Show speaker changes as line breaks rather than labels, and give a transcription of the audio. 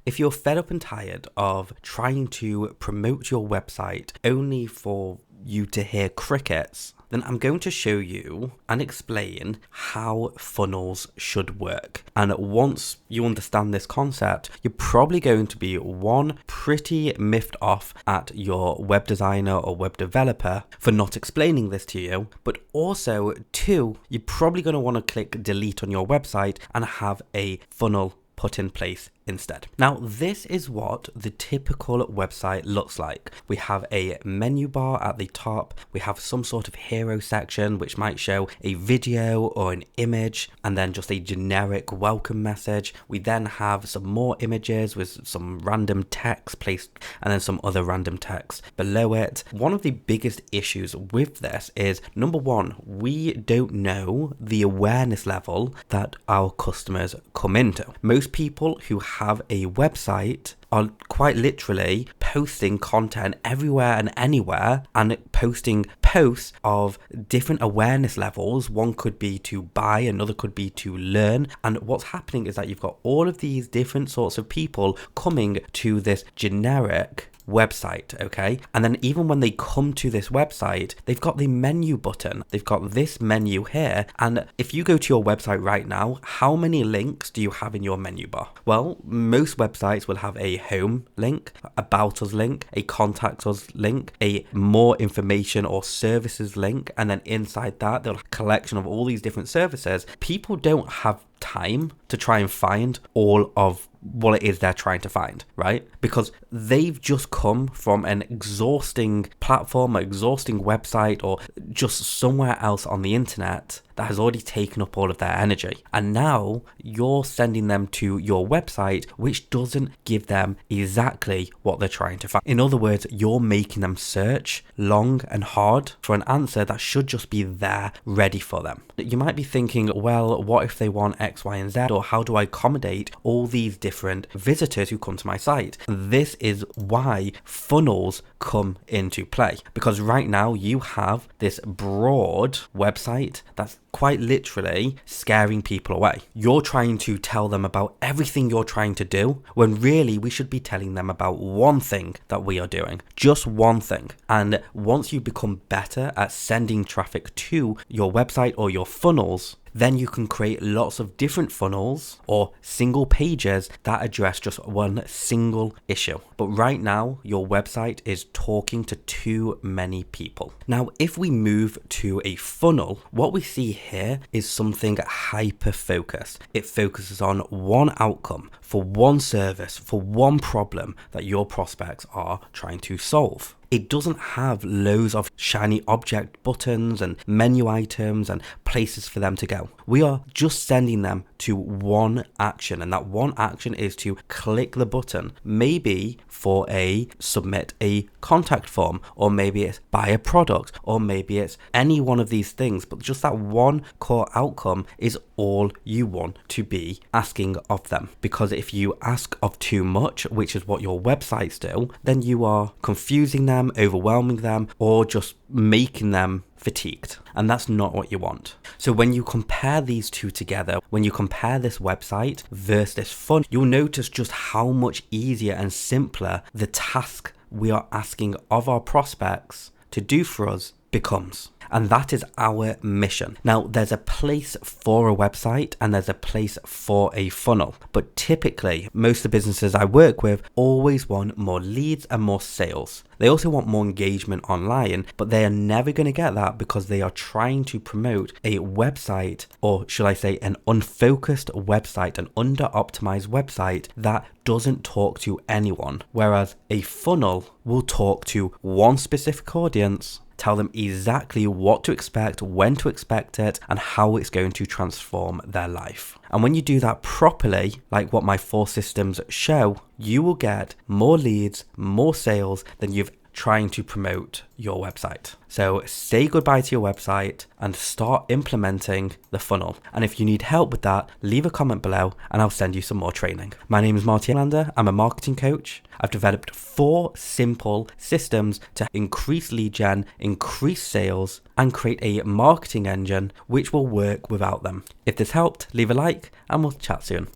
If you're fed up and tired of trying to promote your website only for you to hear crickets, then I'm going to show you and explain how funnels should work. And once you understand this concept, you're probably going to be one, pretty miffed off at your web designer or web developer for not explaining this to you, but also two, you're probably going to want to click delete on your website and have a funnel put in place instead. Now, this is what the typical website looks like. We have a menu bar at the top. We have some sort of hero section, which might show a video or an image, and then just a generic welcome message. We then have some more images with some random text placed, and then some other random text below it. One of the biggest issues with this is, number one, we don't know the awareness level that our customers come into. Most people who have a website are quite literally posting content everywhere and anywhere and posting posts of different awareness levels. One could be to buy, another could be to learn. And what's happening is that you've got all of these different sorts of people coming to this generic website, okay? And then even when they come to this website, they've got the menu button. They've got this menu here. And if you go to your website right now, how many links do you have in your menu bar? Well, most websites will have a home link, about us link, a contact us link, a more information or services link, and then inside that, they'll have a collection of all these different services. People don't have time to try and find all of what it is they're trying to find, right? Because they've just come from an exhausting platform, an exhausting website, or just somewhere else on the internet that has already taken up all of their energy. And now you're sending them to your website, which doesn't give them exactly what they're trying to find. In other words, you're making them search long and hard for an answer that should just be there ready for them. You might be thinking, well, what if they want X, Y, and Z? Or how do I accommodate all these different visitors who come to my site? This is why funnels come into play. Because right now you have this broad website that's quite literally scaring people away. You're trying to tell them about everything you're trying to do, when really we should be telling them about one thing that we are doing. Just one thing. And once you become better at sending traffic to your website or your funnels, then you can create lots of different funnels or single pages that address just one single issue. But right now, your website is talking to too many people. Now, if we move to a funnel, what we see here is something hyper-focused. It focuses on one outcome for one service, for one problem that your prospects are trying to solve. It doesn't have loads of shiny object buttons and menu items and places for them to go. We are just sending them to one action, and that one action is to click the button, maybe for a submit a contact form, or maybe it's buy a product, or maybe it's any one of these things. But just that one core outcome is all you want to be asking of them. Because if you ask of too much, which is what your websites do, then you are confusing them, overwhelming them, or just making them fatigued. And that's not what you want. So when you compare these two together, when you compare this website versus this funnel, you'll notice just how much easier and simpler the task we are asking of our prospects to do for us becomes. And that is our mission. Now, there's a place for a website and there's a place for a funnel. But typically, most of the businesses I work with always want more leads and more sales. They also want more engagement online, but they are never going to get that because they are trying to promote a website, or should I say an unfocused website, an under-optimized website that doesn't talk to anyone. Whereas a funnel will talk to one specific audience, tell them exactly what to expect, when to expect it, and how it's going to transform their life. And when you do that properly, like what my 4 systems show, you will get more leads, more sales than you've trying to promote your website. So say goodbye to your website and start implementing the funnel. And if you need help with that, leave a comment below and I'll send you some more training. My name is Marty. I'm a marketing coach. I've developed 4 simple systems to increase lead gen, increase sales, and create a marketing engine which will work without them. If this helped, leave a like and we'll chat soon.